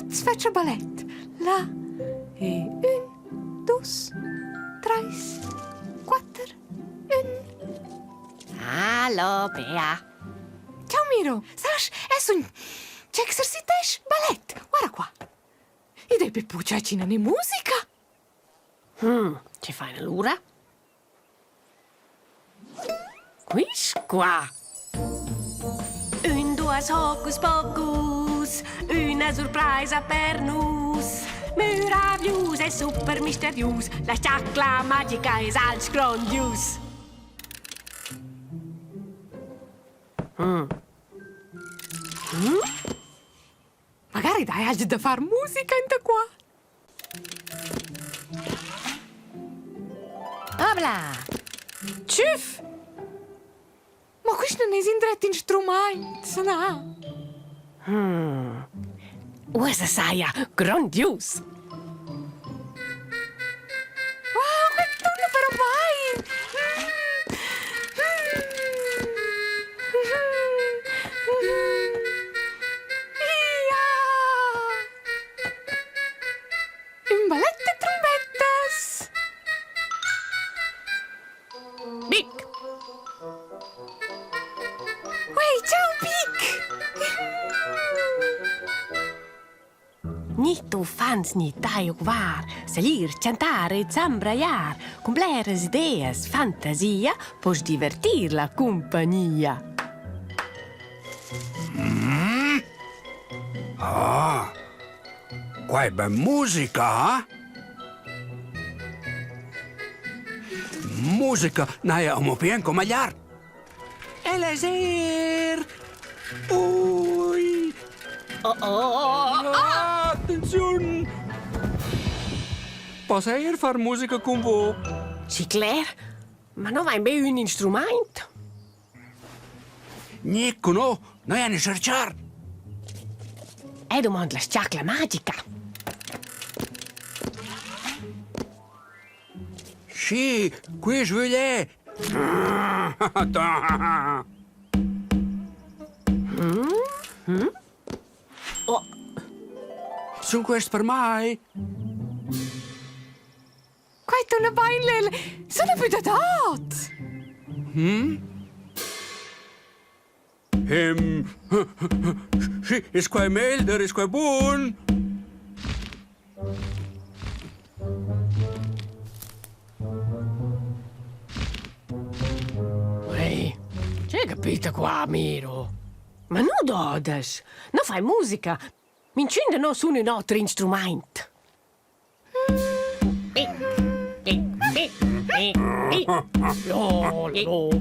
faccio ballet. Là. E 1, 2, 3, 4, 1. Hallo, Bea. Ciao, Miro. Saš, ce exerciteš ballet. Guarda qua. E dai Peppuccia cina ne musica. Ci fai allora? Quis qua. Un, due, hocus pocus. Una surpresa per nus. Meraviglius e super misterius. La sciacla magica è als grandius. Magari dai agli da far musica in da qua. Obla. Tjuf. Ma questo non è un strumento, no? Usa saia grandius. Wow, che tonno però mai! Ia! Un ballet de trombetes! Bic. Uè, ciao, Pic! Ni tu fans ni dai var, salir, cantare, zambraiar, con bleres ideas, fantasia, pos divertir la compagnia. Qua è ben musica, eh? Musica, noi abbiamo pieno magliar. Elezer! Ui! Attenzione! Posso io fare musica con voi? Sì, Claire, ma non vai bene un strumento? Nico, no, noi andiamo a cercare. E domanda la sciacla magica. Sì, qui sveglia. Oh, Sono questi per mai? Quite una baile! Sono più da tot! Sì, è qua melder, è qua buon. ehi, c'hai capito qua, Miro? Ma non dodas, non fai musica. Mi incende non su un altro strumento. Lo.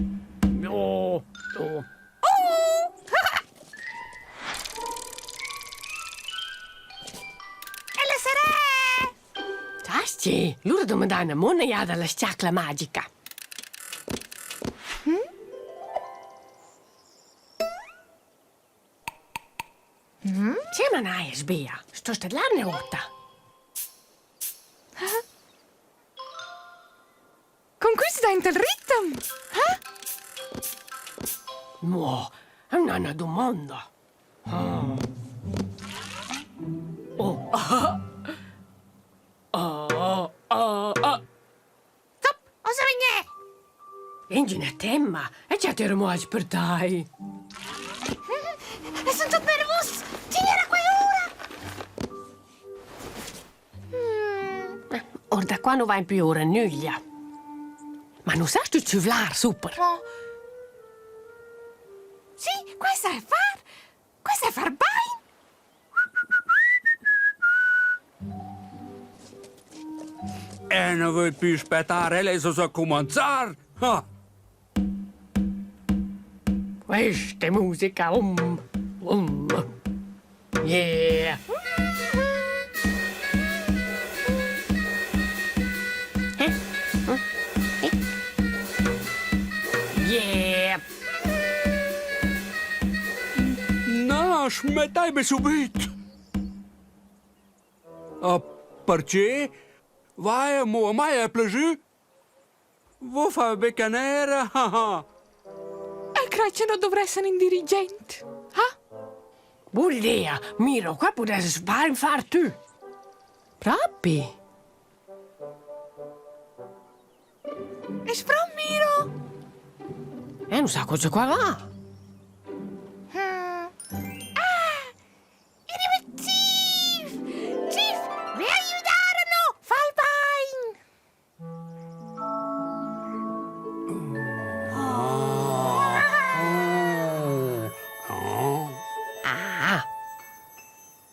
Sasti, loro domandano una monaiada alla sciacla magica. C'è una naia, sbia. Sto stellarne otta. Con questo dai il ritmo! No, è una domanda. Stop! Osa venire! Engine temma, e già ti ero per dai. E sono tutto nervoso! Ci era qua ora! Or da qua non vai più ora nulla. Ma non sai tu civlar super. Oh. Sì, questo è far bene! E non vuoi più aspettare, lei sa cominciare. Ah. Questa è musica, Yeah. Yeah. No, smettai subito. Perché? Vai a mai a piaciuto? Vuoi fare beccanera? E credi che non dovrei essere un dirigente? Ah? Buona idea. Miro, qua potessi fare tu. Proprio. E spron Miro? Non sa cosa qua va. Chief! Chief, vi aiutarono! Falbain! Ah.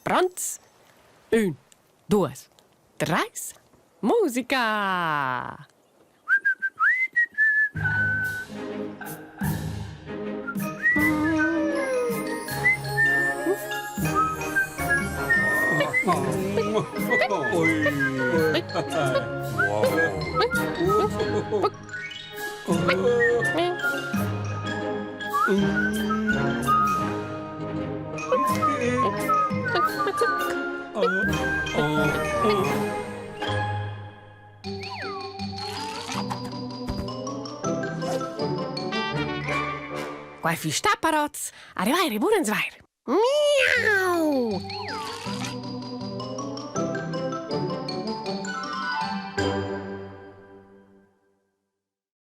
Pronts? 1, 2, 3. Musica! Quai fi sta parots, arrivare buon zwair. Miau!